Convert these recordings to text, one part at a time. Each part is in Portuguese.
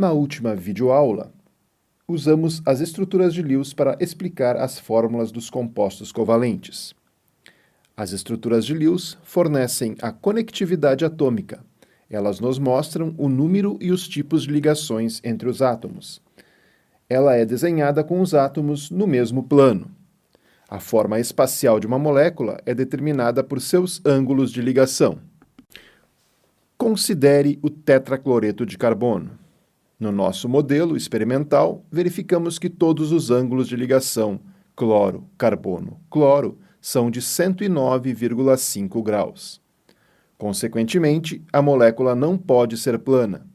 Na última videoaula, usamos as estruturas de Lewis para explicar as fórmulas dos compostos covalentes. As estruturas de Lewis fornecem a conectividade atômica. Elas nos mostram o número e os tipos de ligações entre os átomos. Ela é desenhada com os átomos no mesmo plano. A forma espacial de uma molécula é determinada por seus ângulos de ligação. Considere o tetracloreto de carbono. No nosso modelo experimental, verificamos que todos os ângulos de ligação cloro, carbono, cloro são de 109,5 graus. Consequentemente, a molécula não pode ser plana.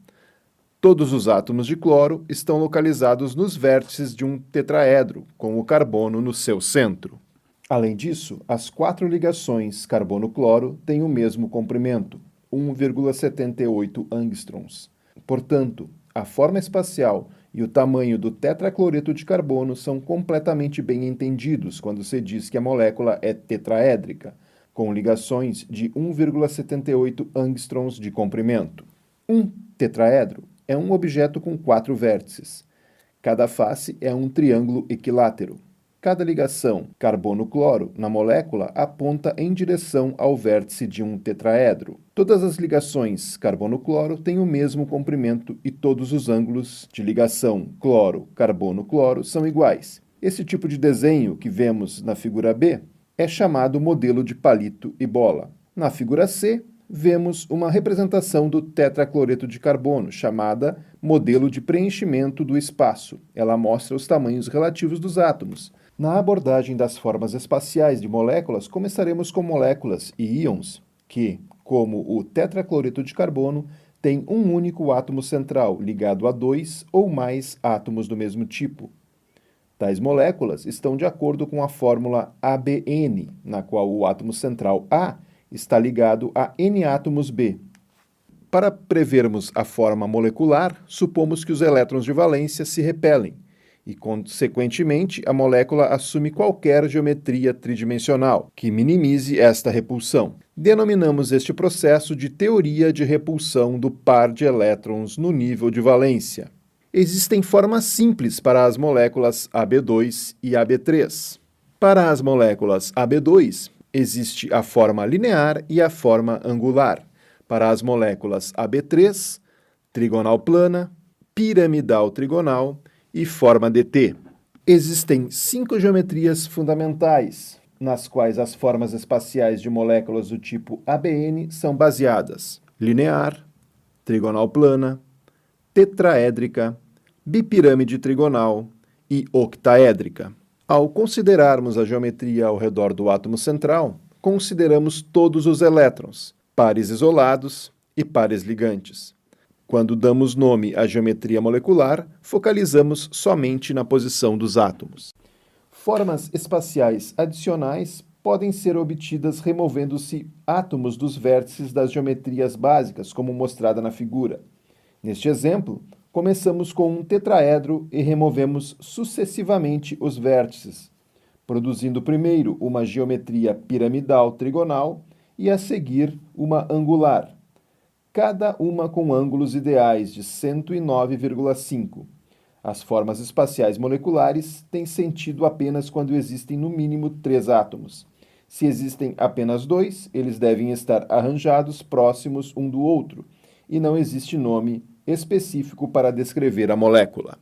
Todos os átomos de cloro estão localizados nos vértices de um tetraedro, com o carbono no seu centro. Além disso, as 4 ligações carbono-cloro têm o mesmo comprimento, 1,78 angstroms. Portanto, a forma espacial e o tamanho do tetracloreto de carbono são completamente bem entendidos quando se diz que a molécula é tetraédrica, com ligações de 1,78 angstroms de comprimento. Um tetraedro é um objeto com 4 vértices. Cada face é um triângulo equilátero. Cada ligação carbono-cloro na molécula aponta em direção ao vértice de um tetraedro. Todas as ligações carbono-cloro têm o mesmo comprimento e todos os ângulos de ligação cloro-carbono-cloro são iguais. Esse tipo de desenho que vemos na figura B é chamado modelo de palito e bola. Na figura C, vemos uma representação do tetracloreto de carbono, chamada modelo de preenchimento do espaço. Ela mostra os tamanhos relativos dos átomos. Na abordagem das formas espaciais de moléculas, começaremos com moléculas e íons que, como o tetracloreto de carbono, têm um único átomo central ligado a 2 ou mais átomos do mesmo tipo. Tais moléculas estão de acordo com a fórmula ABN, na qual o átomo central A está ligado a N átomos B. Para prevermos a forma molecular, supomos que os elétrons de valência se repelem e, consequentemente, a molécula assume qualquer geometria tridimensional, que minimize esta repulsão. Denominamos este processo de teoria de repulsão do par de elétrons no nível de valência. Existem formas simples para as moléculas AB2 e AB3. Para as moléculas AB2, existe a forma linear e a forma angular. Para as moléculas AB3, trigonal plana, piramidal trigonal e forma dt. Existem 5 geometrias fundamentais, nas quais as formas espaciais de moléculas do tipo ABN são baseadas: linear, trigonal plana, tetraédrica, bipirâmide trigonal e octaédrica. Ao considerarmos a geometria ao redor do átomo central, consideramos todos os elétrons, pares isolados e pares ligantes. Quando damos nome à geometria molecular, focalizamos somente na posição dos átomos. Formas espaciais adicionais podem ser obtidas removendo-se átomos dos vértices das geometrias básicas, como mostrada na figura. Neste exemplo, começamos com um tetraedro e removemos sucessivamente os vértices, produzindo primeiro uma geometria piramidal trigonal e a seguir uma angular, cada uma com ângulos ideais de 109,5. As formas espaciais moleculares têm sentido apenas quando existem no mínimo 3 átomos. Se existem apenas 2, eles devem estar arranjados próximos um do outro, e não existe nome específico para descrever a molécula.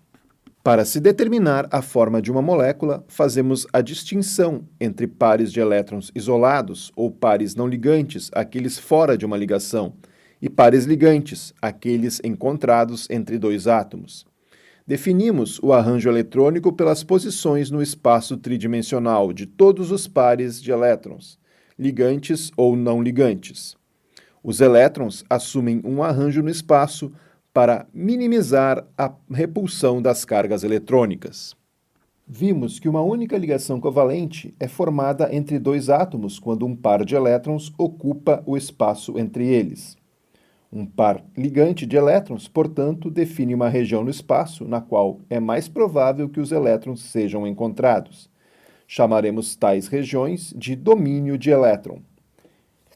Para se determinar a forma de uma molécula, fazemos a distinção entre pares de elétrons isolados ou pares não ligantes, aqueles fora de uma ligação, e pares ligantes, aqueles encontrados entre 2 átomos. Definimos o arranjo eletrônico pelas posições no espaço tridimensional de todos os pares de elétrons, ligantes ou não ligantes. Os elétrons assumem um arranjo no espaço para minimizar a repulsão das cargas eletrônicas. Vimos que uma única ligação covalente é formada entre 2 átomos quando um par de elétrons ocupa o espaço entre eles. Um par ligante de elétrons, portanto, define uma região no espaço na qual é mais provável que os elétrons sejam encontrados. Chamaremos tais regiões de domínio de elétron.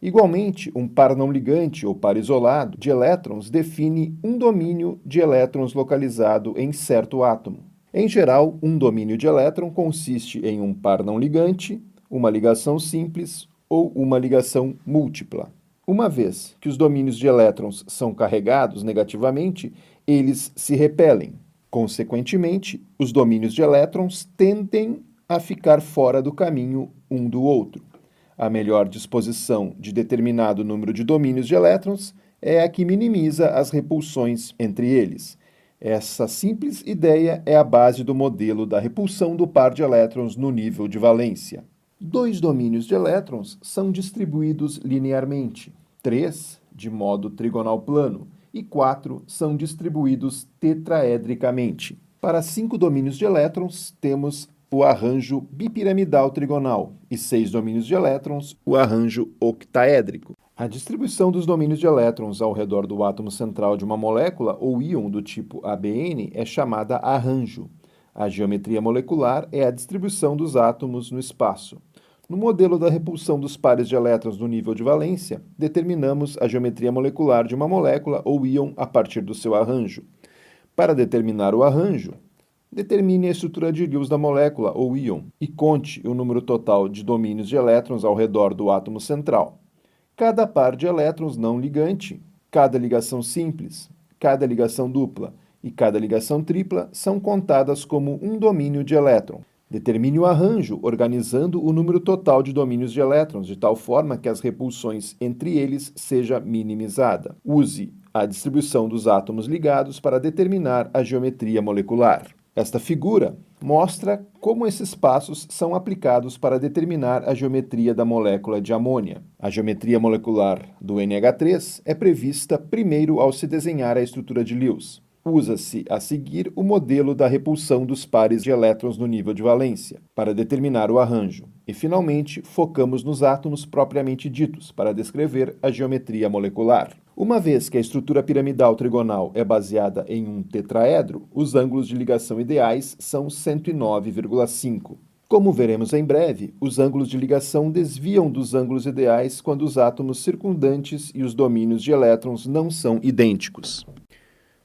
Igualmente, um par não ligante ou par isolado de elétrons define um domínio de elétrons localizado em certo átomo. Em geral, um domínio de elétron consiste em um par não ligante, uma ligação simples ou uma ligação múltipla. Uma vez que os domínios de elétrons são carregados negativamente, eles se repelem. Consequentemente, os domínios de elétrons tendem a ficar fora do caminho um do outro. A melhor disposição de determinado número de domínios de elétrons é a que minimiza as repulsões entre eles. Essa simples ideia é a base do modelo da repulsão do par de elétrons no nível de valência. Dois domínios de elétrons são distribuídos linearmente, 3 de modo trigonal plano e 4 são distribuídos tetraedricamente. Para 5 domínios de elétrons, temos o arranjo bipiramidal trigonal e 6 domínios de elétrons, o arranjo octaédrico. A distribuição dos domínios de elétrons ao redor do átomo central de uma molécula ou íon do tipo ABN é chamada arranjo. A geometria molecular é a distribuição dos átomos no espaço. No modelo da repulsão dos pares de elétrons no nível de valência, determinamos a geometria molecular de uma molécula ou íon a partir do seu arranjo. Para determinar o arranjo, determine a estrutura de Lewis da molécula ou íon e conte o número total de domínios de elétrons ao redor do átomo central. Cada par de elétrons não ligante, cada ligação simples, cada ligação dupla e cada ligação tripla são contadas como um domínio de elétron. Determine o arranjo organizando o número total de domínios de elétrons de tal forma que as repulsões entre eles seja minimizada. Use a distribuição dos átomos ligados para determinar a geometria molecular. Esta figura mostra como esses passos são aplicados para determinar a geometria da molécula de amônia. A geometria molecular do NH3 é prevista primeiro ao se desenhar a estrutura de Lewis. Usa-se a seguir o modelo da repulsão dos pares de elétrons no nível de valência, para determinar o arranjo. E, finalmente, focamos nos átomos propriamente ditos, para descrever a geometria molecular. Uma vez que a estrutura piramidal trigonal é baseada em um tetraedro, os ângulos de ligação ideais são 109,5. Como veremos em breve, os ângulos de ligação desviam dos ângulos ideais quando os átomos circundantes e os domínios de elétrons não são idênticos.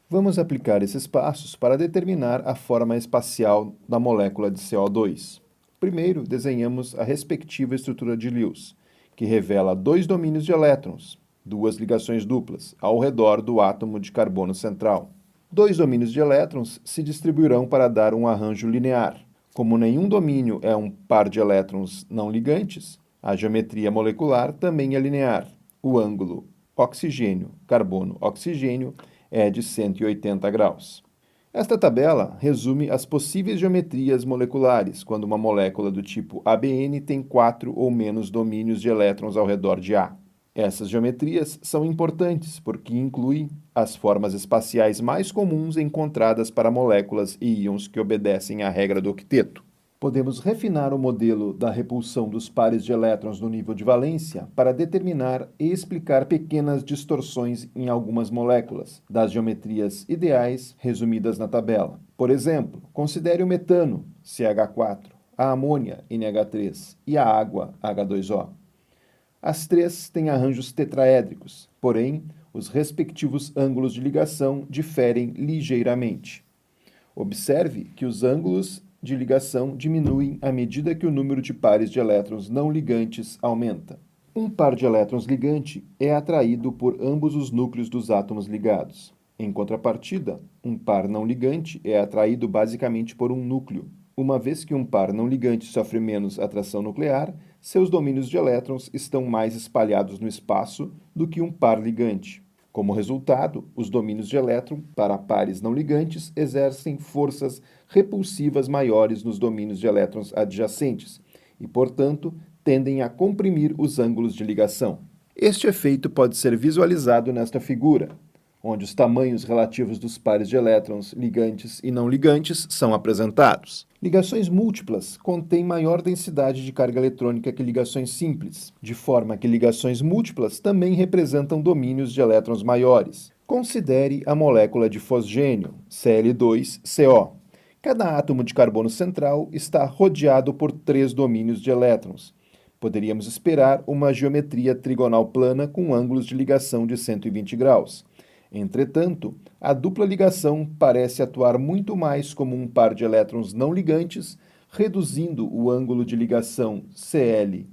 Vamos aplicar esses passos para determinar a forma espacial da molécula de CO2. Primeiro, desenhamos a respectiva estrutura de Lewis, que revela dois domínios de elétrons, duas ligações duplas, ao redor do átomo de carbono central. Dois domínios de elétrons se distribuirão para dar um arranjo linear. Como nenhum domínio é um par de elétrons não ligantes, a geometria molecular também é linear. O ângulo oxigênio-carbono-oxigênio é de 180 graus. Esta tabela resume as possíveis geometrias moleculares quando uma molécula do tipo ABN tem 4 ou menos domínios de elétrons ao redor de A. Essas geometrias são importantes porque incluem as formas espaciais mais comuns encontradas para moléculas e íons que obedecem à regra do octeto. Podemos refinar o modelo da repulsão dos pares de elétrons no nível de valência para determinar e explicar pequenas distorções em algumas moléculas, das geometrias ideais resumidas na tabela. Por exemplo, considere o metano, CH4, a amônia, NH3, e a água, H2O. As três têm arranjos tetraédricos, porém, os respectivos ângulos de ligação diferem ligeiramente. Observe que os ângulos de ligação diminuem à medida que o número de pares de elétrons não ligantes aumenta. Um par de elétrons ligante é atraído por ambos os núcleos dos átomos ligados. Em contrapartida, um par não ligante é atraído basicamente por um núcleo. Uma vez que um par não ligante sofre menos atração nuclear, seus domínios de elétrons estão mais espalhados no espaço do que um par ligante. Como resultado, os domínios de elétron para pares não ligantes exercem forças repulsivas maiores nos domínios de elétrons adjacentes e, portanto, tendem a comprimir os ângulos de ligação. Este efeito pode ser visualizado nesta figura, onde os tamanhos relativos dos pares de elétrons ligantes e não ligantes são apresentados. Ligações múltiplas contêm maior densidade de carga eletrônica que ligações simples, de forma que ligações múltiplas também representam domínios de elétrons maiores. Considere a molécula de fosgênio, Cl2CO. Cada átomo de carbono central está rodeado por 3 domínios de elétrons. Poderíamos esperar uma geometria trigonal plana com ângulos de ligação de 120 graus. Entretanto, a dupla ligação parece atuar muito mais como um par de elétrons não ligantes, reduzindo o ângulo de ligação CL-C-Cl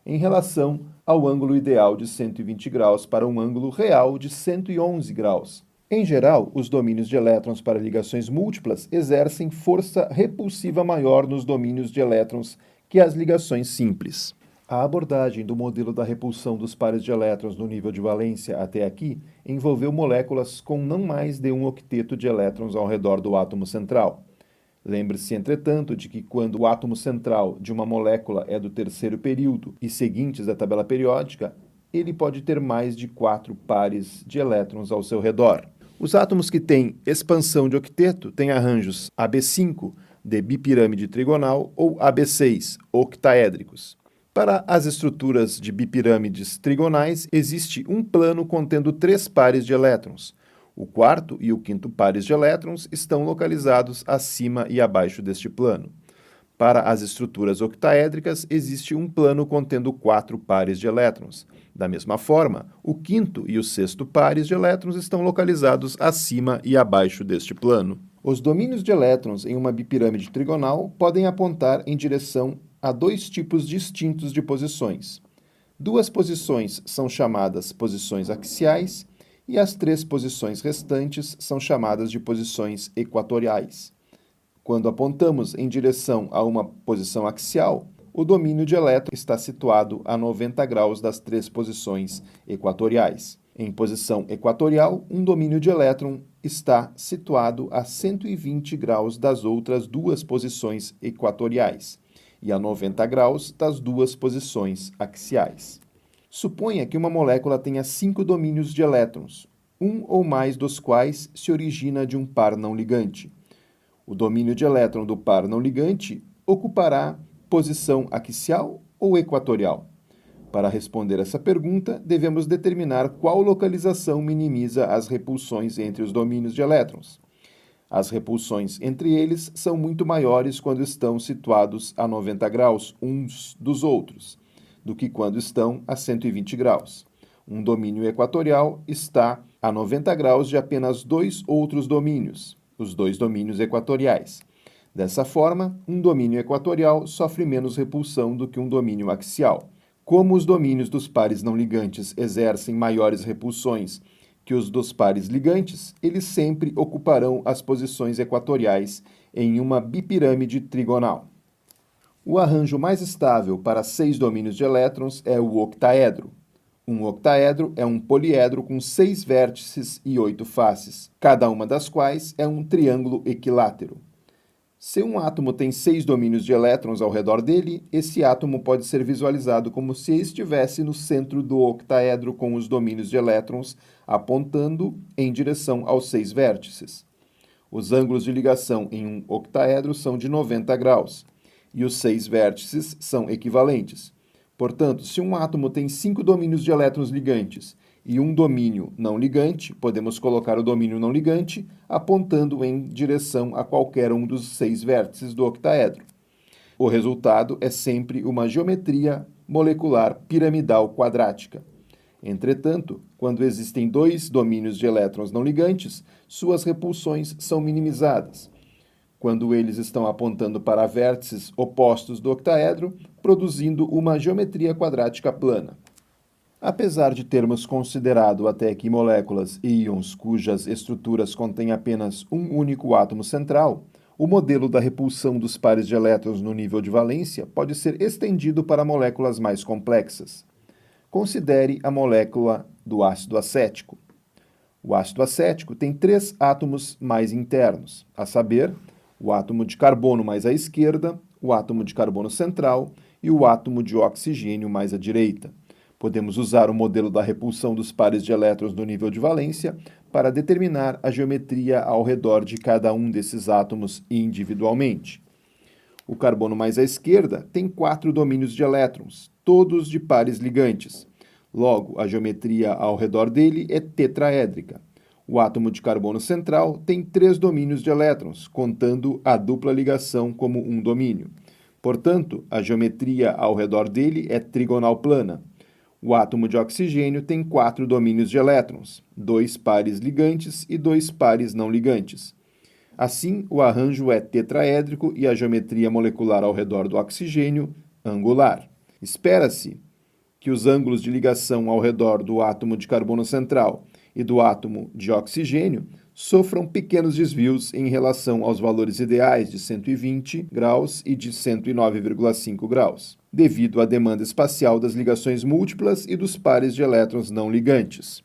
em relação ao ângulo ideal de 120 graus para um ângulo real de 111 graus. Em geral, os domínios de elétrons para ligações múltiplas exercem força repulsiva maior nos domínios de elétrons que as ligações simples. A abordagem do modelo da repulsão dos pares de elétrons no nível de valência até aqui envolveu moléculas com não mais de um octeto de elétrons ao redor do átomo central. Lembre-se, entretanto, de que quando o átomo central de uma molécula é do terceiro período e seguintes da tabela periódica, ele pode ter mais de 4 pares de elétrons ao seu redor. Os átomos que têm expansão de octeto têm arranjos AB5 de bipirâmide trigonal ou AB6 octaédricos. Para as estruturas de bipirâmides trigonais, existe um plano contendo 3 pares de elétrons. O quarto e o quinto pares de elétrons estão localizados acima e abaixo deste plano. Para as estruturas octaédricas, existe um plano contendo 4 pares de elétrons. Da mesma forma, o quinto e o sexto pares de elétrons estão localizados acima e abaixo deste plano. Os domínios de elétrons em uma bipirâmide trigonal podem apontar em direção a 2 tipos distintos de posições. 2 posições são chamadas posições axiais e as 3 posições restantes são chamadas de posições equatoriais. Quando apontamos em direção a uma posição axial, o domínio de elétron está situado a 90 graus das 3 posições equatoriais. Em posição equatorial, um domínio de elétron está situado a 120 graus das outras 2 posições equatoriais e a 90 graus das 2 posições axiais. Suponha que uma molécula tenha 5 domínios de elétrons, um ou mais dos quais se origina de um par não ligante. O domínio de elétron do par não ligante ocupará posição axial ou equatorial? Para responder essa pergunta, devemos determinar qual localização minimiza as repulsões entre os domínios de elétrons. As repulsões entre eles são muito maiores quando estão situados a 90 graus uns dos outros, do que quando estão a 120 graus. Um domínio equatorial está a 90 graus de apenas 2 outros domínios, os 2 domínios equatoriais. Dessa forma, um domínio equatorial sofre menos repulsão do que um domínio axial. Como os domínios dos pares não ligantes exercem maiores repulsões que os dos pares ligantes, eles sempre ocuparão as posições equatoriais em uma bipirâmide trigonal. O arranjo mais estável para 6 domínios de elétrons é o octaedro. Um octaedro é um poliedro com 6 vértices e 8 faces, cada uma das quais é um triângulo equilátero. Se um átomo tem 6 domínios de elétrons ao redor dele, esse átomo pode ser visualizado como se estivesse no centro do octaedro com os domínios de elétrons apontando em direção aos 6 vértices. Os ângulos de ligação em um octaedro são de 90 graus, e os 6 vértices são equivalentes. Portanto, se um átomo tem 5 domínios de elétrons ligantes e um domínio não ligante, podemos colocar o domínio não ligante apontando em direção a qualquer um dos 6 vértices do octaedro. O resultado é sempre uma geometria molecular piramidal quadrática. Entretanto, quando existem 2 domínios de elétrons não ligantes, suas repulsões são minimizadas, quando eles estão apontando para vértices opostos do octaedro, produzindo uma geometria quadrática plana. Apesar de termos considerado até aqui moléculas e íons cujas estruturas contêm apenas um único átomo central, o modelo da repulsão dos pares de elétrons no nível de valência pode ser estendido para moléculas mais complexas. Considere a molécula do ácido acético. O ácido acético tem 3 átomos mais internos, a saber, o átomo de carbono mais à esquerda, o átomo de carbono central e o átomo de oxigênio mais à direita. Podemos usar o modelo da repulsão dos pares de elétrons no nível de valência para determinar a geometria ao redor de cada um desses átomos individualmente. O carbono mais à esquerda tem 4 domínios de elétrons, todos de pares ligantes. Logo, a geometria ao redor dele é tetraédrica. O átomo de carbono central tem 3 domínios de elétrons, contando a dupla ligação como um domínio. Portanto, a geometria ao redor dele é trigonal plana. O átomo de oxigênio tem 4 domínios de elétrons, 2 pares ligantes e 2 pares não ligantes. Assim, o arranjo é tetraédrico e a geometria molecular ao redor do oxigênio, angular. Espera-se que os ângulos de ligação ao redor do átomo de carbono central e do átomo de oxigênio sofram pequenos desvios em relação aos valores ideais de 120 graus e de 109,5 graus, devido à demanda espacial das ligações múltiplas e dos pares de elétrons não ligantes.